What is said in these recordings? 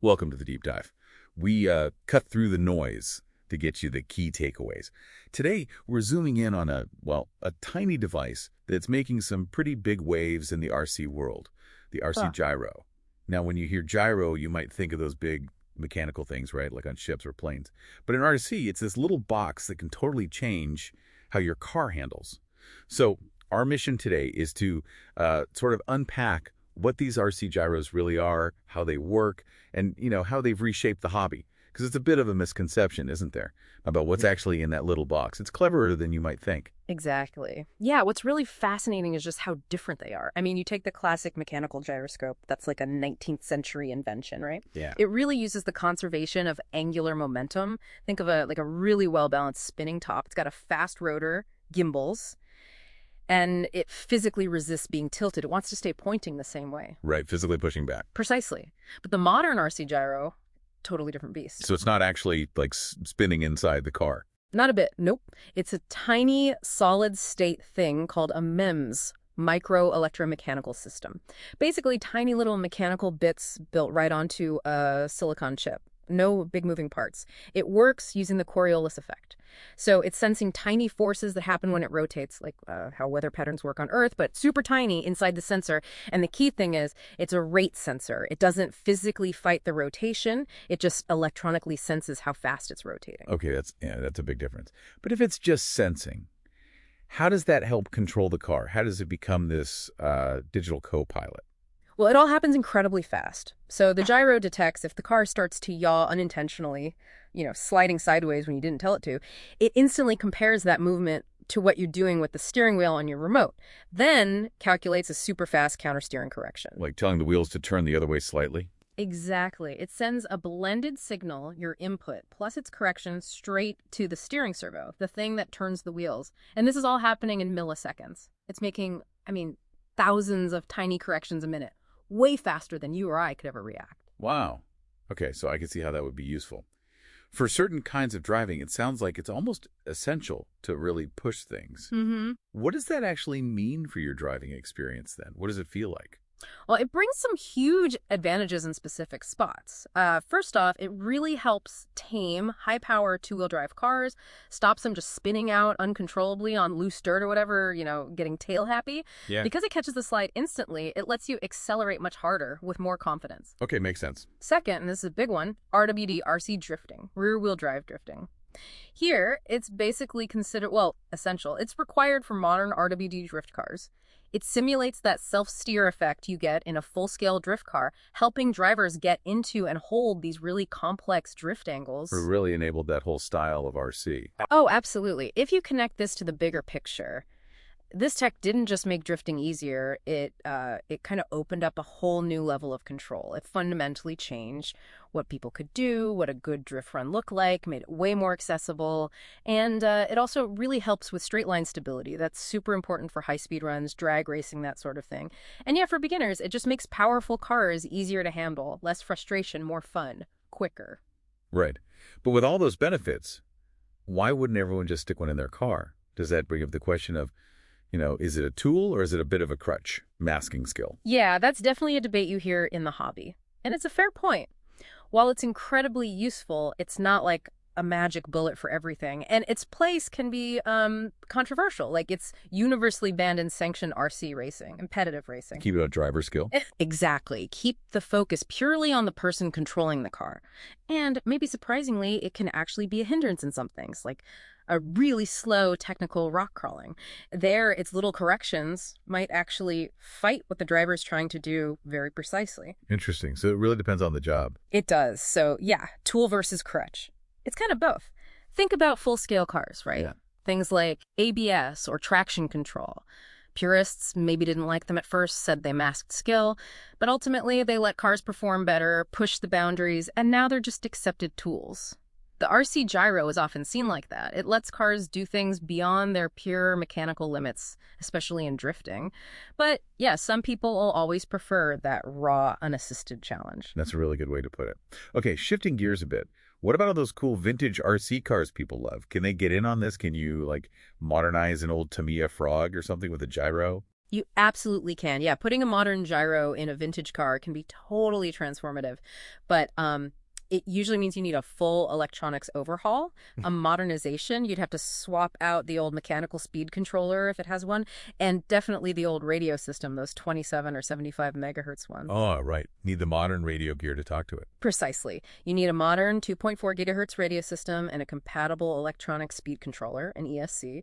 Welcome to the deep dive. We cut through the noise to get you the key takeaways. Today, we're zooming in on a tiny device that's making some pretty big waves in the RC world, the RC Huh. gyro. Now, when you hear gyro, you might think of those big mechanical things, right, like on ships or planes. But in RC, it's this little box that can totally change how your car handles. So our mission today is to sort of unpack what these RC gyros really are, how they work, and how they've reshaped the hobby. Because it's a bit of a misconception, isn't there, about what's actually in that little box. It's cleverer than you might think. Exactly. Yeah, what's really fascinating is just how different they are. I mean, you take the classic mechanical gyroscope, that's like a 19th century invention, right? Yeah. It really uses the conservation of angular momentum. Think of a really well-balanced spinning top. It's got a fast rotor, gimbals, and it physically resists being tilted. It wants to stay pointing the same way. Right, physically pushing back. Precisely. But the modern RC gyro, totally different beast. So it's not actually like spinning inside the car. Not a bit. Nope. It's a tiny solid-state thing called a MEMS, micro electromechanical system. Basically, tiny little mechanical bits built right onto a silicon chip. No big moving parts. It works using the Coriolis effect. So it's sensing tiny forces that happen when it rotates, like how weather patterns work on Earth, but super tiny inside the sensor. And the key thing is it's a rate sensor. It doesn't physically fight the rotation. It just electronically senses how fast it's rotating. Okay, that's a big difference. But if it's just sensing, how does that help control the car? How does it become this digital co-pilot? Well, it all happens incredibly fast. So the gyro detects if the car starts to yaw unintentionally, sliding sideways when you didn't tell it to, it instantly compares that movement to what you're doing with the steering wheel on your remote, then calculates a super fast countersteering correction. Like telling the wheels to turn the other way slightly? Exactly. It sends a blended signal, your input, plus its correction straight to the steering servo, the thing that turns the wheels. And this is all happening in milliseconds. It's making, thousands of tiny corrections a minute. Way faster than you or I could ever react. Wow. Okay, so I can see how that would be useful. For certain kinds of driving, it sounds like it's almost essential to really push things. Mm-hmm. What does that actually mean for your driving experience then? What does it feel like? Well, it brings some huge advantages in specific spots. First off, it really helps tame high-power two-wheel drive cars, stops them just spinning out uncontrollably on loose dirt or whatever, getting tail happy. Yeah. Because it catches the slide instantly, it lets you accelerate much harder with more confidence. Okay, makes sense. Second, and this is a big one, RWD, RC drifting, rear-wheel drive drifting. Here, it's basically considered, essential. It's required for modern RWD drift cars. It simulates that self-steer effect you get in a full-scale drift car, helping drivers get into and hold these really complex drift angles. It really enabled that whole style of RC. Oh, absolutely. If you connect this to the bigger picture, this tech didn't just make drifting easier, it kind of opened up a whole new level of control. It fundamentally changed what people could do, what a good drift run looked like, made it way more accessible, and it also really helps with straight line stability. That's super important for high-speed runs, drag racing, that sort of thing. And yeah, for beginners, it just makes powerful cars easier to handle, less frustration, more fun, quicker. Right. But with all those benefits, why wouldn't everyone just stick one in their car? Does that bring up the question of, is it a tool or is it a bit of a crutch, masking skill? Yeah, that's definitely a debate you hear in the hobby. And it's a fair point. While it's incredibly useful, it's not like a magic bullet for everything. And its place can be controversial. Like it's universally banned in sanctioned RC racing, competitive racing. Keep it a driver skill? Exactly. Keep the focus purely on the person controlling the car. And maybe surprisingly, it can actually be a hindrance in some things, like a really slow technical rock crawling. There, its little corrections might actually fight what the driver is trying to do very precisely. Interesting. So it really depends on the job. It does. So yeah, tool versus crutch. It's kind of both. Think about full-scale cars, right? Yeah. Things like ABS or traction control. Purists maybe didn't like them at first, said they masked skill, but ultimately they let cars perform better, push the boundaries, and now they're just accepted tools. The RC gyro is often seen like that. It lets cars do things beyond their pure mechanical limits, especially in drifting. But yeah, some people will always prefer that raw, unassisted challenge. That's a really good way to put it. Okay, shifting gears a bit. What about all those cool vintage RC cars people love? Can they get in on this? Can you, modernize an old Tamiya Frog or something with a gyro? You absolutely can. Yeah, putting a modern gyro in a vintage car can be totally transformative. But it usually means you need a full electronics overhaul, a modernization. You'd have to swap out the old mechanical speed controller if it has one, and definitely the old radio system, those 27 or 75 megahertz ones. Oh, right. Need the modern radio gear to talk to it. Precisely. You need a modern 2.4 gigahertz radio system and a compatible electronic speed controller, an ESC.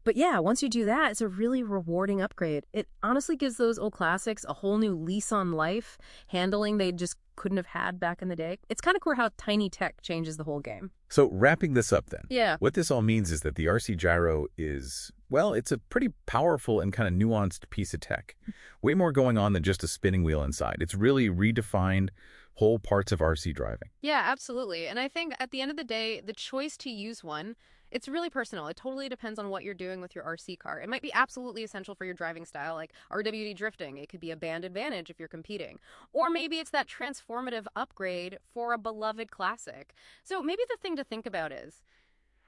But yeah, once you do that, it's a really rewarding upgrade. It honestly gives those old classics a whole new lease on life, handling they just couldn't have had back in the day. It's kind of cool how tiny tech changes the whole game. So wrapping this up then, Yeah. what this all means is that the RC gyro is, well, it's a pretty powerful and kind of nuanced piece of tech. Way more going on than just a spinning wheel inside. It's really redefined whole parts of RC driving. Yeah, absolutely. And I think at the end of the day, the choice to use one, it's really personal. It totally depends on what you're doing with your RC car. It might be absolutely essential for your driving style, like RWD drifting. It could be a band advantage if you're competing. Or maybe it's that transformative upgrade for a beloved classic. So maybe the thing to think about is,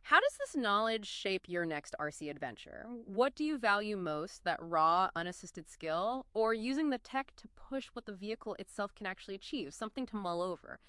how does this knowledge shape your next RC adventure? What do you value most, that raw, unassisted skill, or using the tech to push what the vehicle itself can actually achieve, something to mull over?